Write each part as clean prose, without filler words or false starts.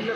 तो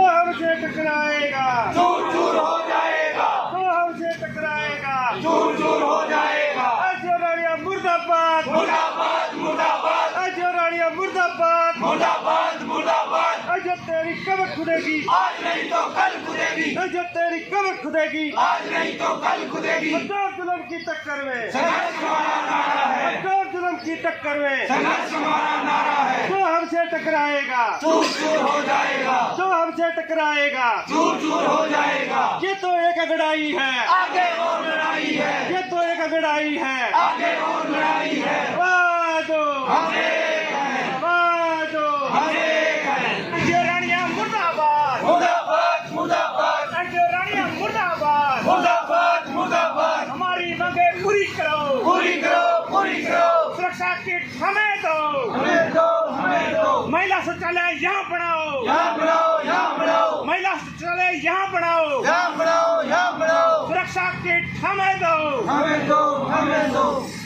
हमसे टकराएगा चूर चूर हो जाएगा, तो हमसे टकराएगा चूर चूर हो जाएगा। जोरानिया मुर्दाबाद मुर्दाबाद मुर्दाबाद जोरानिया मुर्दाबाद मुर्दाबाद मुर्दाबाद। जो तेरी कमर खुदेगी आज नहीं तो कल खुदेगी, जो तेरी कमर खुदेगी आज नहीं तो कल खुदेगी। पंजाब जुल्म की टक्कर में संघर्ष हमारा नारा है, पंजाब जुल्म की टक्कर में संघर्ष हमारा नारा है। जो हमसे टकराएगा चूर चूर हो जाएगा, जो हमसे टकराएगा चूर चूर हो जाएगा। ये तो एक अगड़ाई है आगे और लड़ाई है, ये तो एक अगड़ाई है आगे और लड़ाई है। वादो हम एक हैं, वादो हम एक हैं। जोरानिया मुर्दाबाद मुर्दाबाद मुर्दाबाद जोरानिया मुर्दाबाद मुर्दाबाद मुर्दाबाद। हमारी मांगे पूरी करो पूरी करो, पूरी करो। सुरक्षा किट हमें दो हमें दो, हमें दो। महिला शौचालय यहाँ बनाओ यहाँ बनाओ, यहाँ बनाओ, महिला शौचालय यहाँ बनाओ यहाँ बनाओ, यहाँ बनाओ। सुरक्षा किट हमें दो हमें दो, हमें दो।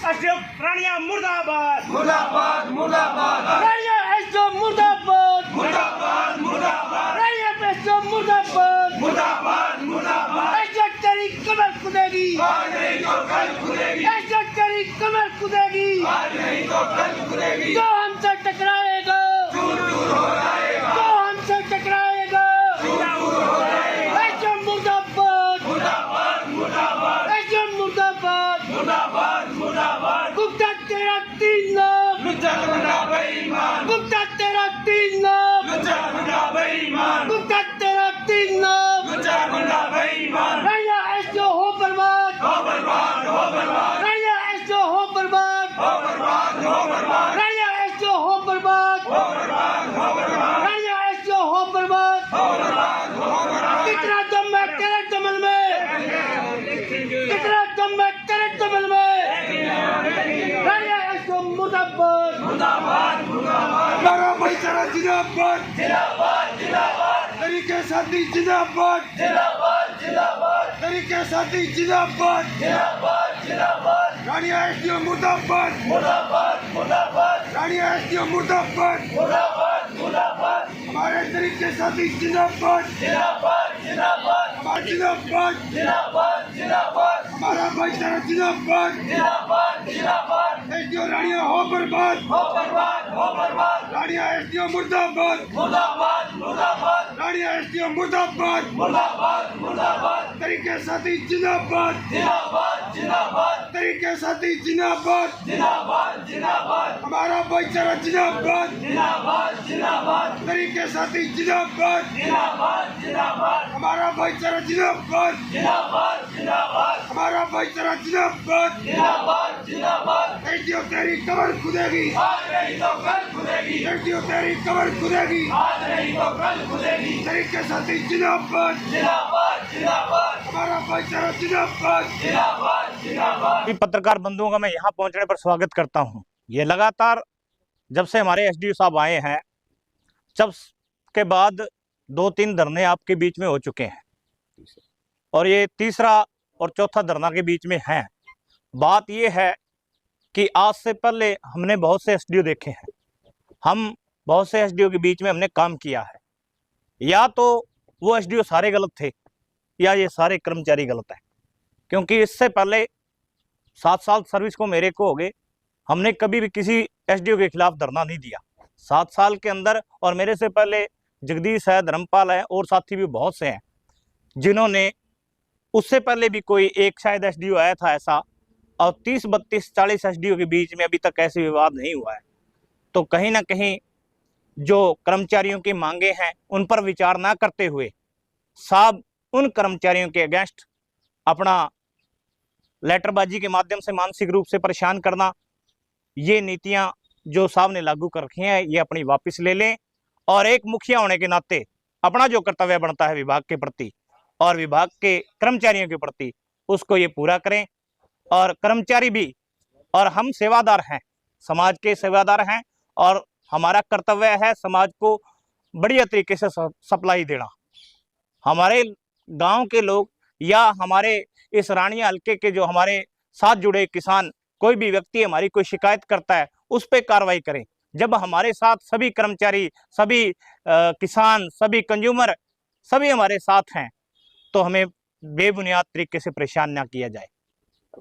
अशोक रानिया मुर्दाबाद मुर्दाबाद मुर्दाबाद रानिया ऐसो मुर्दाबाद मुर्दाबाद मुर्दाबाद रानिया ऐसो मुर्दाबाद मुर्दाबाद मुर्दाबाद। ऐसो तेरी कमर खुदेगी आज नहीं तो कल खुदेगी, ऐसो तेरी कमर खुदेगी आज नहीं तो कल खुदेगी। जो हमसे टकराएगा चूर चूर हो जाएगा, जो हमसे टकराएगा चूर चूर हो जाएगा। ऐसो मुर्दाबाद मुर्दाबाद मुर्दाबाद ऐसो मुर्दाबाद मुर्दाबाद मुर्दाबाद। गुप्ता तेरा 3 लाख लुच्चा गुंडा बेईमान, गुप्ता तेरा 3 लाख लुच्चा गुंडा बेईमान, गुप्ता तेरा 3 लाख लुच्चा गुंडा बेईमान। रानिया ऐसो हो बर्बाद हो बर्बाद, हो बर्बाद, रानिया ऐसो हो बर्बाद हो बर्बाद, हो बर्बाद, रानिया ऐसो हो बर्बाद हो बर्बाद, हो बर्बाद, रानिया ऐसो हो बर्बाद हो बर्बाद, हो बर्बाद। कितना दम है तेरे दमन में कितना दम है तेरे दमन में रानिया ऐसो मुर्दाबाद मुर्दाबाद मुर्दाबाद हमारा भाईचारा जिंदाबाद जिंदाबाद जिंदाबाद तरीके साथी जिंदाबाद जिंदाबाद जिंदाबाद तरीके साथी जिंदाबाद जिंदाबाद जिंदाबाद। रानिया ऐसो मुर्दाबाद मुर्दाबाद मुर्दाबाद रानिया ऐसो मुर्दाबाद मुर्दाबाद मुर्दाबाद हमारे तरीके साथी जिंदाबाद जिंदाबाद जिंदाबाद हमारा जिंदाबाद जिंदाबाद जिंदाबाद हमारा भाईचारा जिंदाबाद जिंदाबाद जिंदाबाद। ऐसो रानिया हो बर्बाद हो बर्बाद, हो बर्बाद। रानिया ऐसो मुर्दाबाद मुर्दाबाद मुर्दाबाद रानिया ऐसो मुर्दाबाद मुर्दाबाद मुर्दाबाद तरीके साथी जिंदाबाद जिंदाबाद जिंदाबाद तरीके साथी जिंदाबाद जिंदाबाद जिंदाबाद हमारा भाईचारा जिंदाबाद जिंदाबाद जिंदाबाद तरीके साथी जिंदाबाद जिंदाबाद जिंदाबाद हमारा भाईचारा जिंदाबाद जिंदाबाद जिंदाबाद हमारा भाईचारा जिंदाबाद जिंदाबाद जिंदाबाद। ऐसो तेरी कमर खुदेगी आज नहीं तो कल खुदेगी, ऐसो तेरी कमर खुदेगी आज नहीं तो कल खुदेगी। तरीके साथी जिंदाबाद जिंदाबाद जिंदाबाद हमारा भाईचारा जिंदाबाद जिंदाबाद जिंदाबाद। पत्रकार बंधुओं का मैं यहाँ पहुंचने पर स्वागत करता हूं। ये लगातार जब से हमारे एसडीओ साहब आए हैं, जब के बाद 2-3 धरने आपके बीच में हो चुके हैं और ये तीसरा और चौथा धरना के बीच में है। बात ये है कि आज से पहले हमने बहुत से एसडीओ देखे हैं, हम बहुत से एसडीओ के बीच में हमने काम किया है। या तो वो एसडीओ सारे गलत थे या ये सारे कर्मचारी गलत हैं, क्योंकि इससे पहले 7 साल सर्विस को मेरे को हो गए, हमने कभी भी किसी एसडीओ के खिलाफ धरना नहीं दिया 7 साल के अंदर। और मेरे से पहले जगदीश है, धर्मपाल है और साथी भी बहुत से हैं जिन्होंने, उससे पहले भी कोई एक शायद एसडीओ आया था ऐसा, और 30, 32, 40 एसडीओ के बीच में अभी तक ऐसे विवाद नहीं हुआ है। तो कहीं ना कहीं जो कर्मचारियों की मांगे हैं उन पर विचार ना करते हुए साहब उन कर्मचारियों के अगेंस्ट अपना लेटरबाजी के माध्यम से मानसिक रूप से परेशान करना, ये नीतियां जो साहब ने लागू कर रखी हैं ये अपनी वापस ले लें और एक मुखिया होने के नाते अपना जो कर्तव्य बनता है विभाग के प्रति और विभाग के कर्मचारियों के प्रति उसको ये पूरा करें। और कर्मचारी भी और हम सेवादार हैं, समाज के सेवादार हैं और हमारा कर्तव्य है समाज को बढ़िया तरीके से सप्लाई देना। हमारे गांव के लोग या हमारे इस रानिया हल्के के जो हमारे साथ जुड़े किसान, कोई भी व्यक्ति हमारी कोई शिकायत करता है उस पर कार्रवाई करें। जब हमारे साथ सभी कर्मचारी, सभी किसान, सभी कंज्यूमर सभी हमारे साथ हैं तो हमें बेबुनियाद तरीके से परेशान ना किया जाए।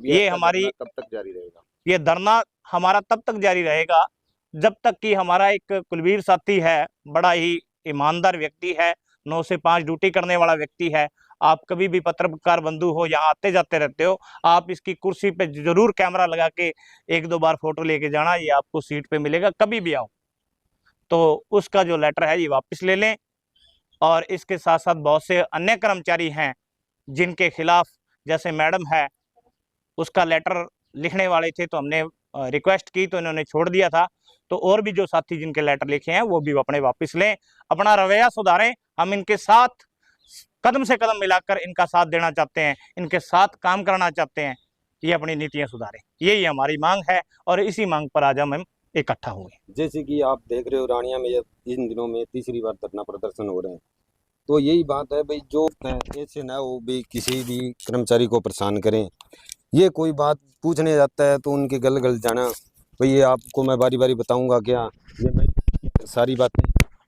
ये हमारी कब तक जारी रहेगा? ये धरना हमारा तब तक जारी रहेगा जब तक कि हमारा एक कुलबीर साथी है, बड़ा ही ईमानदार व्यक्ति है, 9 से 5 ड्यूटी करने वाला व्यक्ति है। आप कभी भी पत्रकार बंधु हो, यहाँ आते जाते रहते हो, आप इसकी कुर्सी पे जरूर कैमरा लगा के 1-2 बार फोटो लेके जाना, ये आपको सीट पे मिलेगा। कभी भी आओ तो उसका जो लेटर है ये वापस ले लें। और इसके साथ साथ बहुत से अन्य कर्मचारी हैं जिनके खिलाफ, जैसे मैडम है, उसका लेटर लिखने वाले थे तो हमने रिक्वेस्ट की तो इन्होंने छोड़ दिया था। तो और भी जो साथी जिनके लेटर लिखे हैं वो भी अपने वापस लें, अपना रवैया सुधारें। हम इनके साथ कदम से कदम मिलाकर इनका साथ देना चाहते हैं, इनके साथ काम करना चाहते हैं, ये अपनी नीतियां सुधारें। यही हमारी मांग है और इसी मांग पर आज हम इकट्ठा हुए। जैसे कि आप देख रहे हो रानिया में इन दिनों में तीसरी बार धरना प्रदर्शन हो रहे हैं, तो यही बात है भाई, जो ऐसे ना हो भी किसी भी कर्मचारी को परेशान करें। ये कोई बात पूछने जाता है तो उनके गल गल जाना, भाई ये आपको मैं बारी बारी बताऊंगा क्या, ये मैं सारी बातें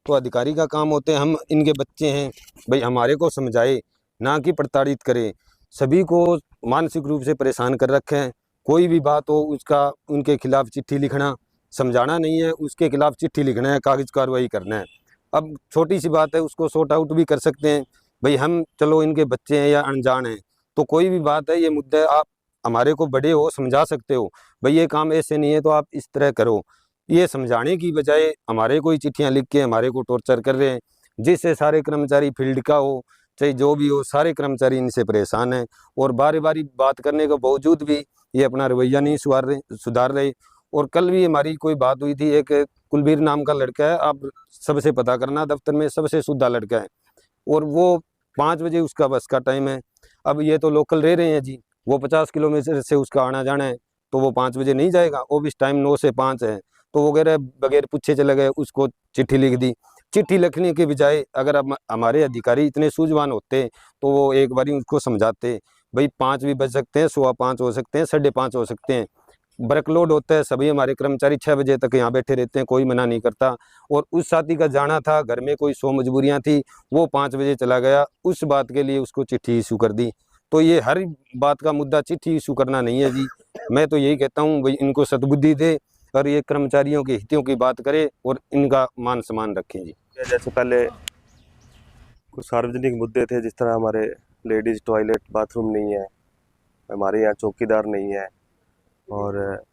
तो अधिकारी का काम होते हैं। हम इनके बच्चे हैं भाई, हमारे को समझाए, ना कि प्रताड़ित करे। सभी को मानसिक रूप से परेशान कर रखे हैं। कोई भी बात हो उसका उनके खिलाफ चिट्ठी लिखना, समझाना नहीं है, उसके खिलाफ चिट्ठी लिखना है, कागज कार्रवाई करना है। अब छोटी सी बात है उसको सॉर्ट आउट भी कर सकते हैं भाई, हम चलो इनके बच्चे हैं या अनजान हैं, तो कोई भी बात है, ये मुद्दा है, आप हमारे को बड़े हो समझा सकते हो भाई ये काम ऐसे नहीं है तो आप इस तरह करो। ये समझाने की बजाय हमारे को ही चिट्ठियाँ लिख के हमारे को टॉर्चर कर रहे हैं, जिससे सारे कर्मचारी फील्ड का हो चाहे जो भी हो, सारे कर्मचारी इनसे परेशान हैं। और बारी बारी बात करने के बावजूद भी ये अपना रवैया नहीं सुधार रहे। और कल भी हमारी कोई बात हुई थी, एक कुलबीर नाम का लड़का है, आप सबसे पता करना, दफ्तर में सबसे शुद्धा लड़का है, और वो 5 बजे उसका बस का टाइम है। अब ये तो लोकल रह रहे हैं जी, वो 50 किलोमीटर से उसका आना जाना है, तो वो 5 बजे नहीं जाएगा। ऑफिस टाइम 9 से 5 है, तो वो कह रहे बगैर पूछे चले गए, उसको चिट्ठी लिख दी। चिट्ठी लिखने के बजाय अगर अब हमारे अधिकारी इतने सूझवान होते तो वो एक बारी उसको समझाते, भाई 5 भी बज सकते हैं, 5:15 हो सकते हैं, 5:30 हो सकते हैं, वर्कलोड होता है, सभी हमारे कर्मचारी 6 बजे तक यहाँ बैठे रहते हैं, कोई मना नहीं करता। और उस साथी का जाना था, घर में कोई 100 मजबूरियाँ थी, वो 5 बजे चला गया, उस बात के लिए उसको चिट्ठी इशू कर दी। तो ये हर बात का मुद्दा चिट्ठी इशू करना नहीं है जी। मैं तो यही कहता हूँ भाई इनको सद्बुद्धि दे और ये कर्मचारियों के हितों की बात करे और इनका मान सम्मान रखें जी। जैसे पहले कुछ सार्वजनिक मुद्दे थे, जिस तरह हमारे लेडीज़ टॉयलेट बाथरूम नहीं है, हमारे यहाँ चौकीदार नहीं है, और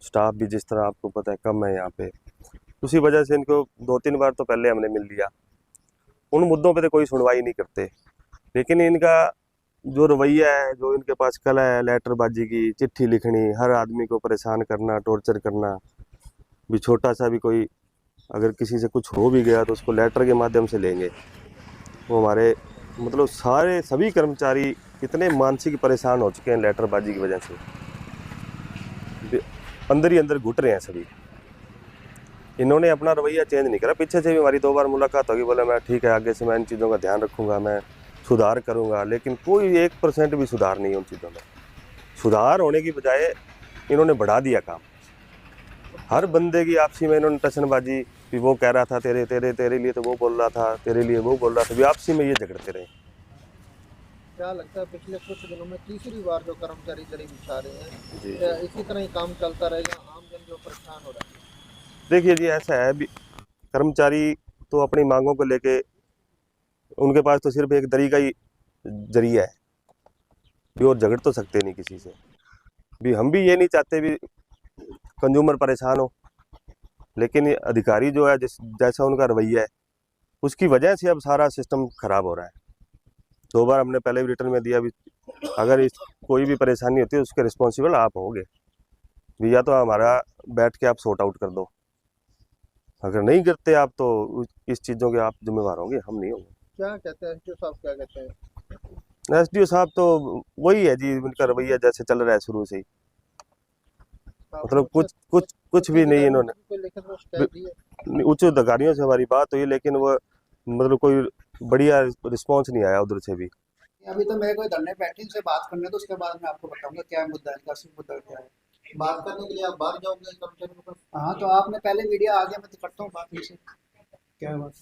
स्टाफ भी जिस तरह आपको पता है कम है यहाँ पे, उसी वजह से इनको 2-3 बार तो पहले हमने मिल लिया। उन मुद्दों पे तो कोई सुनवाई नहीं करते, लेकिन इनका जो रवैया है, जो इनके पास कला है लेटरबाजी की, चिट्ठी लिखनी, हर आदमी को परेशान करना, टॉर्चर करना, भी छोटा सा भी कोई अगर किसी से कुछ हो भी गया तो उसको लेटर के माध्यम से लेंगे। वो हमारे मतलब सारे सभी कर्मचारी इतने मानसिक परेशान हो चुके हैं लेटरबाजी की वजह से, अंदर ही अंदर घुट रहे हैं सभी। इन्होंने अपना रवैया चेंज नहीं करा। पीछे से भी हमारी 2 बार मुलाकात होगी, बोले मैं ठीक है, आगे से मैं इन चीज़ों का ध्यान रखूँगा, मैं सुधार करूँगा, लेकिन कोई 1% भी सुधार नहीं है उन चीज़ों में। सुधार होने की बजाय इन्होंने बढ़ा दिया काम। हर बंदे की आपसी में इन्होंने टशनबाजी, भी वो कह रहा था तेरे लिए तो वो बोल रहा था, तेरे लिए वो बोल रहा था, भी आपसी में ये झगड़ते रहे। क्या लगता है पिछले कुछ दिनों में तीसरी बार जो कर्मचारी दरी बिछा रहे हैं, जी क्या इसी तरह ही काम चलता रहेगा? आम जन जो परेशान हो रहा है। देखिए जी, ऐसा है भी कर्मचारी तो अपनी मांगों को लेके उनके पास तो सिर्फ एक दरी का ही जरिया है, भी और झगड़ तो सकते नहीं किसी से। भी हम भी ये नहीं चाहते भी कंज्यूमर परेशान हो, लेकिन ये अधिकारी जो है जैसा उनका रवैया है उसकी वजह से अब सारा सिस्टम खराब हो रहा है। 2 बार हमने पहले भी रिटर्न में दिया, भी अगर कोई भी परेशानी होती है उसके रिस्पॉन्सिबल आप होंगे, भी या तो हमारा बैठ के आप सॉर्ट आउट कर दो, अगर नहीं करते आप तो इस चीज़ों के आप जिम्मेवार होंगे, हम नहीं होंगे। क्या कहते हैं एसडीओ साहब, क्या कहते हैं? एसडीओ साहब तो वही है जी, उनका रवैया जैसे चल रहा है शुरू से ही, मतलब कुछ भी नहीं इन्होंने। कोई लिखित में शिकायत दी है? उच्च अधिकारियों से हमारी बात हुई, लेकिन वो मतलब कोई बढ़िया रिस्पॉन्स नहीं आया उधर से भी। अभी तो मेरे को धरने बैठे से बात करने, तो उसके बाद मैं आपको बताऊंगा क्या मुद्दा है, इनका असली मुद्दा क्या है। बात करने के लिए आप बाहर जाओगे कर्मचारी को? हाँ, तो आपने पहले मीडिया आ गया, मैं तो करता हूँ बात इनसे। क्या बात?